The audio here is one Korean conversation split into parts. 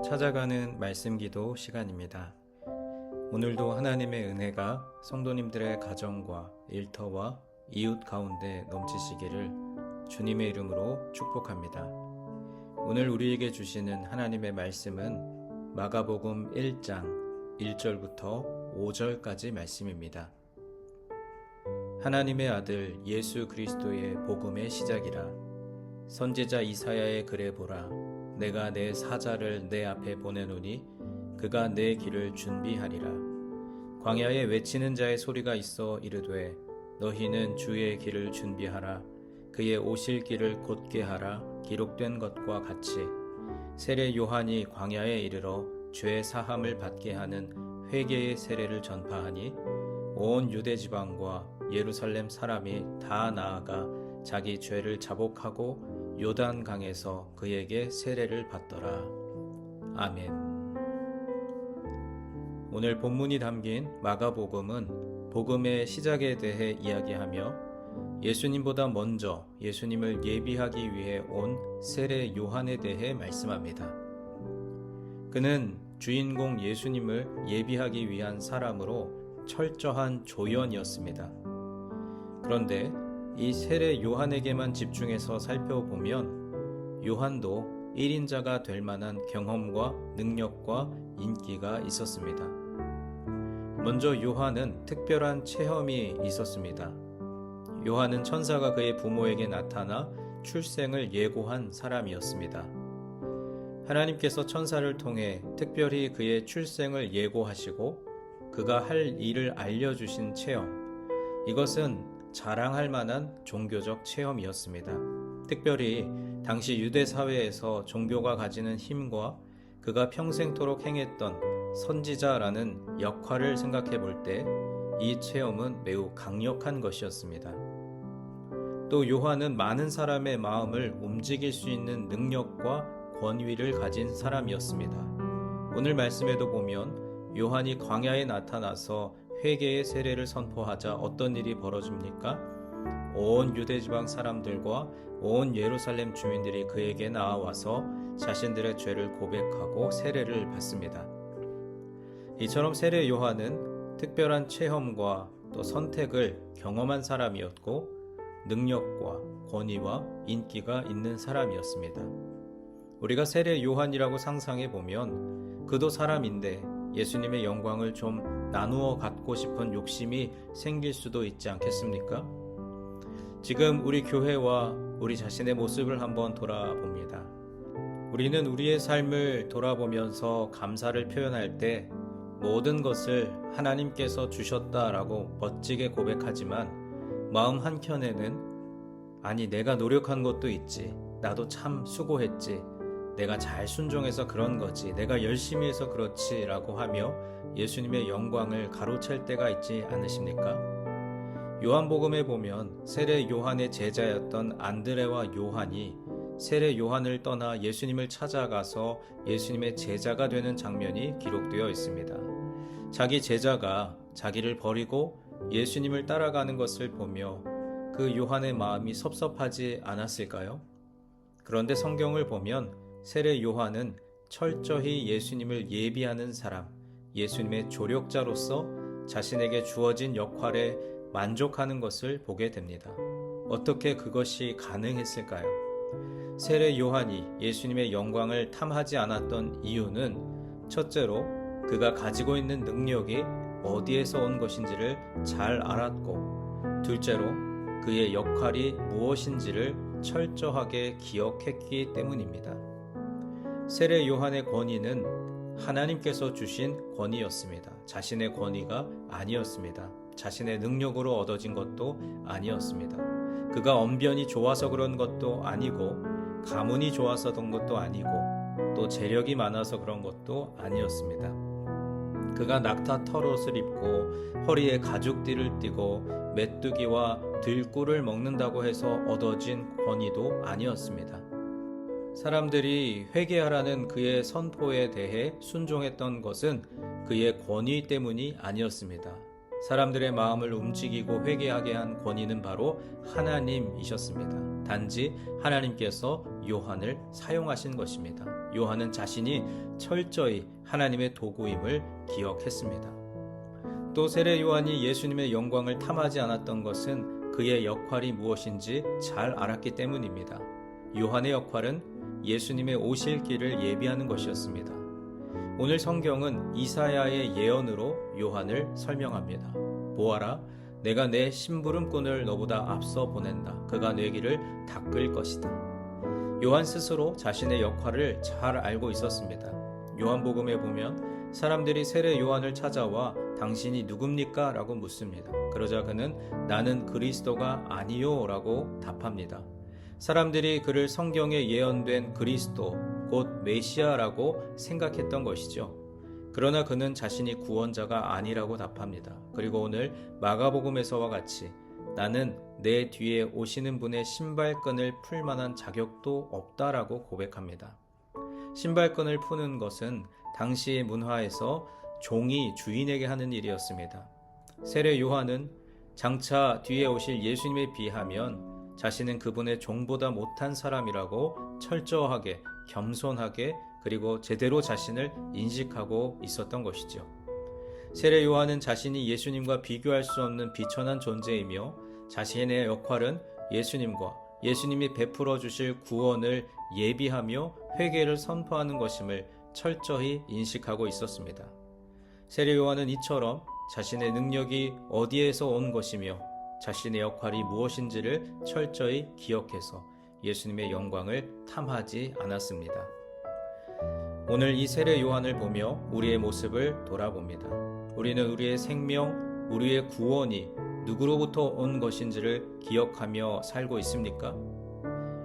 찾아가는 말씀 기도 시간입니다. 오늘도 하나님의 은혜가 성도님들의 가정과 일터와 이웃 가운데 넘치시기를 주님의 이름으로 축복합니다. 오늘 우리에게 주시는 하나님의 말씀은 마가복음 1장 1절부터 5절까지 말씀입니다. 하나님의 아들 예수 그리스도의 복음의 시작이라. 선지자 이사야의 글에 보라. 내가 내 사자를 내 앞에 보내노니 그가 내 길을 준비하리라. 광야에 외치는 자의 소리가 있어 이르되 너희는 주의 길을 준비하라. 그의 오실 길을 곧게 하라. 기록된 것과 같이 세례 요한이 광야에 이르러 죄 사함을 받게 하는 회개의 세례를 전파하니 온 유대 지방과 예루살렘 사람이 다 나아가 자기 죄를 자복하고 요단강에서 그에게 세례를 받더라. 아멘. 오늘 본문이 담긴 마가복음은 복음의 시작에 대해 이야기하며 예수님보다 먼저 예수님을 예비하기 위해 온 세례 요한에 대해 말씀합니다. 그는 주인공 예수님을 예비하기 위한 사람으로 철저한 조연이었습니다. 그런데 이 세례 요한에게만 집중해서 살펴보면 요한도 1인자가 될 만한 경험과 능력과 인기가 있었습니다. 먼저 요한은 특별한 체험이 있었습니다. 요한은 천사가 그의 부모에게 나타나 출생을 예고한 사람이었습니다. 하나님께서 천사를 통해 특별히 그의 출생을 예고하시고 그가 할 일을 알려주신 체험, 이것은 자랑할 만한 종교적 체험이었습니다. 특별히 당시 유대 사회에서 종교가 가지는 힘과 그가 평생토록 행했던 선지자라는 역할을 생각해 볼 때 이 체험은 매우 강력한 것이었습니다. 또 요한은 많은 사람의 마음을 움직일 수 있는 능력과 권위를 가진 사람이었습니다. 오늘 말씀에도 보면 요한이 광야에 나타나서 회개의 세례를 선포하자 어떤 일이 벌어집니까? 온 유대지방 사람들과 온 예루살렘 주민들이 그에게 나와서 자신들의 죄를 고백하고 세례를 받습니다. 이처럼 세례 요한은 특별한 체험과 또 선택을 경험한 사람이었고 능력과 권위와 인기가 있는 사람이었습니다. 우리가 세례 요한이라고 상상해 보면 그도 사람인데 예수님의 영광을 좀 나누어 갖고 싶은 욕심이 생길 수도 있지 않겠습니까? 지금 우리 교회와 우리 자신의 모습을 한번 돌아봅니다. 우리는 우리의 삶을 돌아보면서 감사를 표현할 때 모든 것을 하나님께서 주셨다라고 멋지게 고백하지만 마음 한켠에는 아니 내가 노력한 것도 있지, 나도 참 수고했지, 내가 잘 순종해서 그런 거지, 내가 열심히 해서 그렇지 라고 하며 예수님의 영광을 가로챌 때가 있지 않으십니까? 요한복음에 보면 세례 요한의 제자였던 안드레와 요한이 세례 요한을 떠나 예수님을 찾아가서 예수님의 제자가 되는 장면이 기록되어 있습니다. 자기 제자가 자기를 버리고 예수님을 따라가는 것을 보며 그 요한의 마음이 섭섭하지 않았을까요? 그런데 성경을 보면 세례 요한은 철저히 예수님을 예비하는 사람, 예수님의 조력자로서 자신에게 주어진 역할에 만족하는 것을 보게 됩니다. 어떻게 그것이 가능했을까요? 세례 요한이 예수님의 영광을 탐하지 않았던 이유는 첫째로 그가 가지고 있는 능력이 어디에서 온 것인지를 잘 알았고, 둘째로 그의 역할이 무엇인지를 철저하게 기억했기 때문입니다. 세례 요한의 권위는 하나님께서 주신 권위였습니다. 자신의 권위가 아니었습니다. 자신의 능력으로 얻어진 것도 아니었습니다. 그가 언변이 좋아서 그런 것도 아니고 가문이 좋아서 된 것도 아니고 또 재력이 많아서 그런 것도 아니었습니다. 그가 낙타 털옷을 입고 허리에 가죽띠를 띠고 메뚜기와 들꿀을 먹는다고 해서 얻어진 권위도 아니었습니다. 사람들이 회개하라는 그의 선포에 대해 순종했던 것은 그의 권위 때문이 아니었습니다. 사람들의 마음을 움직이고 회개하게 한 권위는 바로 하나님이셨습니다. 단지 하나님께서 요한을 사용하신 것입니다. 요한은 자신이 철저히 하나님의 도구임을 기억했습니다. 또 세례 요한이 예수님의 영광을 탐하지 않았던 것은 그의 역할이 무엇인지 잘 알았기 때문입니다. 요한의 역할은 예수님의 오실 길을 예비하는 것이었습니다. 오늘 성경은 이사야의 예언으로 요한을 설명합니다. 보아라, 내가 내 심부름꾼을 너보다 앞서 보낸다. 그가 내 길을 닦을 것이다. 요한 스스로 자신의 역할을 잘 알고 있었습니다. 요한복음에 보면 사람들이 세례 요한을 찾아와 당신이 누굽니까? 라고 묻습니다. 그러자 그는 나는 그리스도가 아니요 라고 답합니다. 사람들이 그를 성경에 예언된 그리스도, 곧 메시아라고 생각했던 것이죠. 그러나 그는 자신이 구원자가 아니라고 답합니다. 그리고 오늘 마가복음에서와 같이 나는 내 뒤에 오시는 분의 신발끈을 풀 만한 자격도 없다라고 고백합니다. 신발끈을 푸는 것은 당시의 문화에서 종이 주인에게 하는 일이었습니다. 세례 요한은 장차 뒤에 오실 예수님에 비하면 자신은 그분의 종보다 못한 사람이라고 철저하게, 겸손하게, 그리고 제대로 자신을 인식하고 있었던 것이죠. 세례 요한은 자신이 예수님과 비교할 수 없는 비천한 존재이며 자신의 역할은 예수님과 예수님이 베풀어 주실 구원을 예비하며 회개를 선포하는 것임을 철저히 인식하고 있었습니다. 세례 요한은 이처럼 자신의 능력이 어디에서 온 것이며 자신의 역할이 무엇인지를 철저히 기억해서 예수님의 영광을 탐하지 않았습니다. 오늘 이 세례 요한을 보며 우리의 모습을 돌아봅니다. 우리는 우리의 생명, 우리의 구원이 누구로부터 온 것인지를 기억하며 살고 있습니까?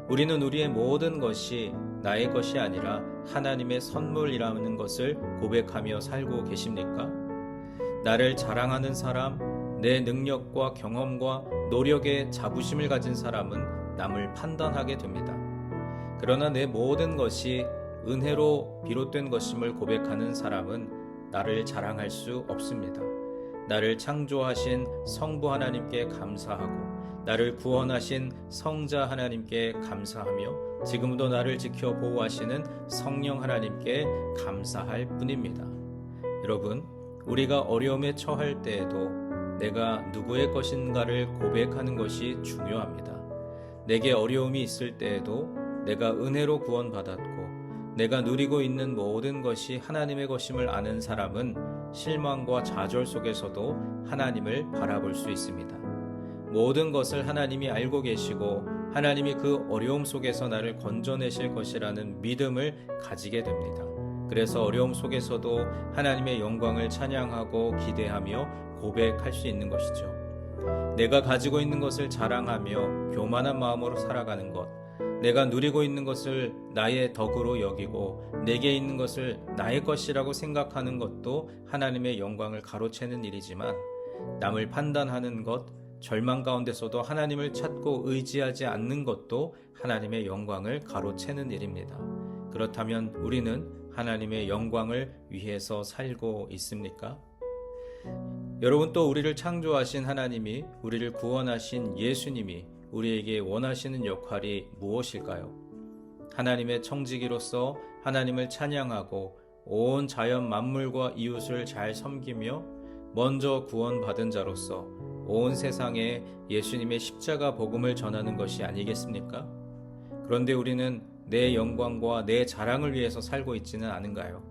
우리는 우리의 모든 것이 나의 것이 아니라 하나님의 선물이라는 것을 고백하며 살고 계십니까? 나를 자랑하는 사람, 내 능력과 경험과 노력에 자부심을 가진 사람은 남을 판단하게 됩니다. 그러나 내 모든 것이 은혜로 비롯된 것임을 고백하는 사람은 나를 자랑할 수 없습니다. 나를 창조하신 성부 하나님께 감사하고 나를 구원하신 성자 하나님께 감사하며 지금도 나를 지켜 보호하시는 성령 하나님께 감사할 뿐입니다. 여러분, 우리가 어려움에 처할 때에도 내가 누구의 것인가를 고백하는 것이 중요합니다. 내게 어려움이 있을 때에도 내가 은혜로 구원받았고 내가 누리고 있는 모든 것이 하나님의 것임을 아는 사람은 실망과 좌절 속에서도 하나님을 바라볼 수 있습니다. 모든 것을 하나님이 알고 계시고 하나님이 그 어려움 속에서 나를 건져내실 것이라는 믿음을 가지게 됩니다. 그래서 어려움 속에서도 하나님의 영광을 찬양하고 기대하며 고백할 수 있는 것이죠. 내가 가지고 있는 것을 자랑하며 교만한 마음으로 살아가는 것, 내가 누리고 있는 것을 나의 덕으로 여기고 내게 있는 것을 나의 것이라고 생각하는 것도 하나님의 영광을 가로채는 일이지만 남을 판단하는 것, 절망 가운데서도 하나님을 찾고 의지하지 않는 것도 하나님의 영광을 가로채는 일입니다. 그렇다면 우리는 하나님의 영광을 위해서 살고 있습니까? 여러분, 또 우리를 창조하신 하나님이, 우리를 구원하신 예수님이 우리에게 원하시는 역할이 무엇일까요? 하나님의 청지기로서 하나님을 찬양하고 온 자연 만물과 이웃을 잘 섬기며 먼저 구원받은 자로서 온 세상에 예수님의 십자가 복음을 전하는 것이 아니겠습니까? 그런데 우리는 내 영광과 내 자랑을 위해서 살고 있지는 않은가요?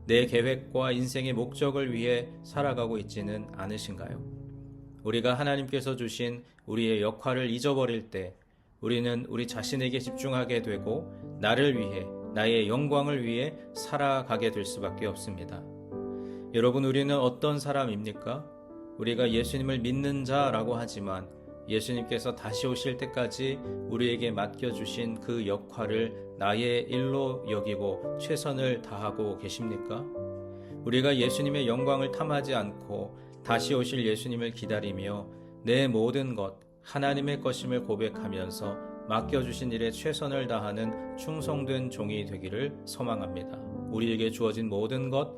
내 계획과 인생의 목적을 위해 살아가고 있지는 않으신가요? 우리가 하나님께서 주신 우리의 역할을 잊어버릴 때 우리는 우리 자신에게 집중하게 되고 나를 위해, 나의 영광을 위해 살아가게 될 수밖에 없습니다. 여러분, 우리는 어떤 사람입니까? 우리가 예수님을 믿는 자라고 하지만 예수님께서 다시 오실 때까지 우리에게 맡겨주신 그 역할을 나의 일로 여기고 최선을 다하고 계십니까? 우리가 예수님의 영광을 탐하지 않고 다시 오실 예수님을 기다리며 내 모든 것, 하나님의 것임을 고백하면서 맡겨주신 일에 최선을 다하는 충성된 종이 되기를 소망합니다. 우리에게 주어진 모든 것,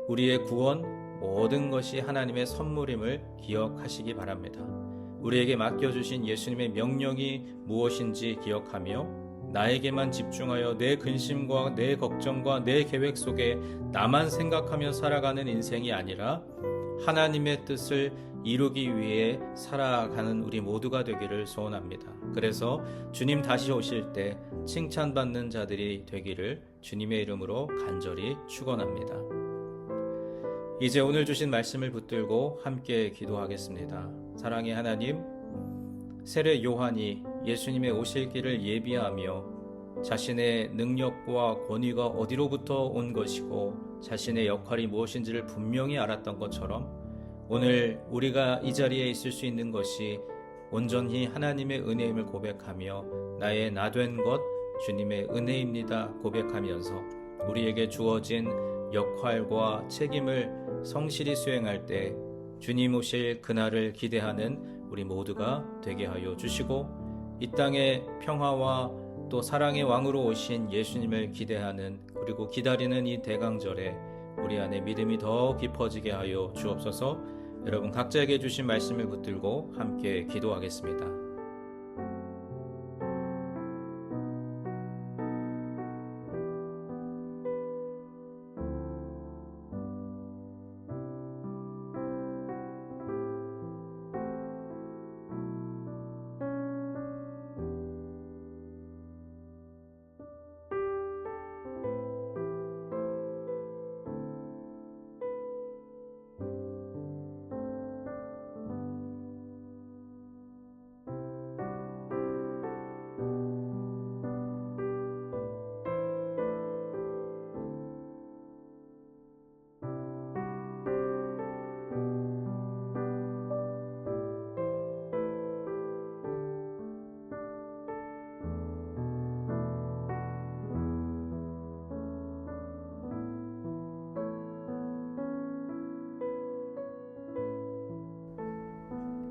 우리의 구원, 모든 것이 하나님의 선물임을 기억하시기 바랍니다. 우리에게 맡겨주신 예수님의 명령이 무엇인지 기억하며 나에게만 집중하여 내 근심과 내 걱정과 내 계획 속에 나만 생각하며 살아가는 인생이 아니라 하나님의 뜻을 이루기 위해 살아가는 우리 모두가 되기를 소원합니다. 그래서 주님 다시 오실 때 칭찬받는 자들이 되기를 주님의 이름으로 간절히 축원합니다. 이제 오늘 주신 말씀을 붙들고 함께 기도하겠습니다. 사랑의 하나님, 세례 요한이 예수님의 오실 길을 예비하며 자신의 능력과 권위가 어디로부터 온 것이고 자신의 역할이 무엇인지를 분명히 알았던 것처럼 오늘 우리가 이 자리에 있을 수 있는 것이 온전히 하나님의 은혜임을 고백하며 나의 나된 것 주님의 은혜입니다 고백하면서 우리에게 주어진 역할과 책임을 성실히 수행할 때 주님 오실 그날을 기대하는 우리 모두가 되게 하여 주시고 이 땅의 평화와 또 사랑의 왕으로 오신 예수님을 기대하는 그리고 기다리는 이 대강절에 우리 안에 믿음이 더 깊어지게 하여 주옵소서. 여러분 각자에게 주신 말씀을 붙들고 함께 기도하겠습니다.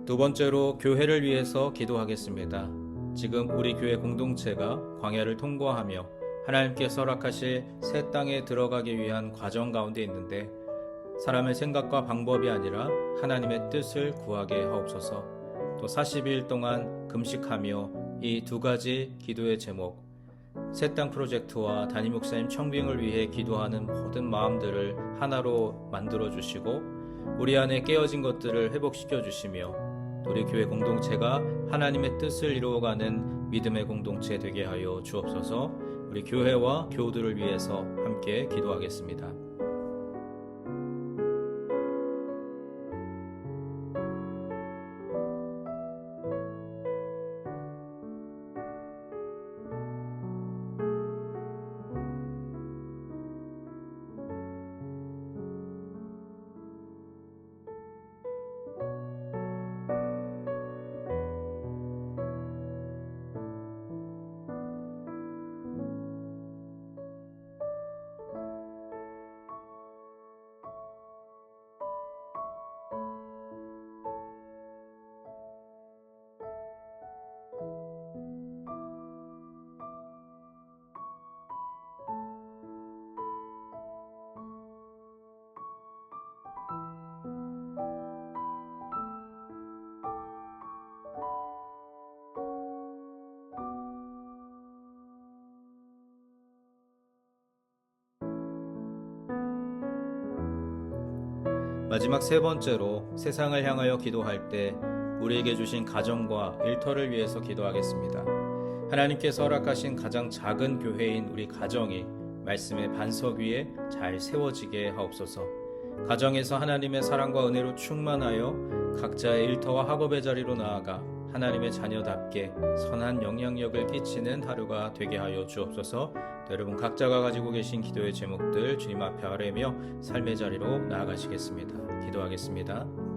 두 번째로 교회를 위해서 기도하겠습니다. 지금 우리 교회 공동체가 광야를 통과하며 하나님께서 허락하실 새 땅에 들어가기 위한 과정 가운데 있는데 사람의 생각과 방법이 아니라 하나님의 뜻을 구하게 하옵소서. 또 40일 동안 금식하며 이 두 가지 기도의 제목 새 땅 프로젝트와 담임 목사님 청빙을 위해 기도하는 모든 마음들을 하나로 만들어 주시고 우리 안에 깨어진 것들을 회복시켜 주시며 우리 교회 공동체가 하나님의 뜻을 이루어가는 믿음의 공동체 되게 하여 주옵소서. 우리 교회와 교우들을 위해서 함께 기도하겠습니다. 마지막 세 번째로 세상을 향하여 기도할 때 우리에게 주신 가정과 일터를 위해서 기도하겠습니다. 하나님께서 허락하신 가장 작은 교회인 우리 가정이 말씀의 반석 위에 잘 세워지게 하옵소서. 가정에서 하나님의 사랑과 은혜로 충만하여 각자의 일터와 학업의 자리로 나아가 하나님의 자녀답게 선한 영향력을 끼치는 하루가 되게 하여 주옵소서. 여러분 각자가 가지고 계신 기도의 제목들 주님 앞에 아뢰며 삶의 자리로 나아가시겠습니다. 기도하겠습니다.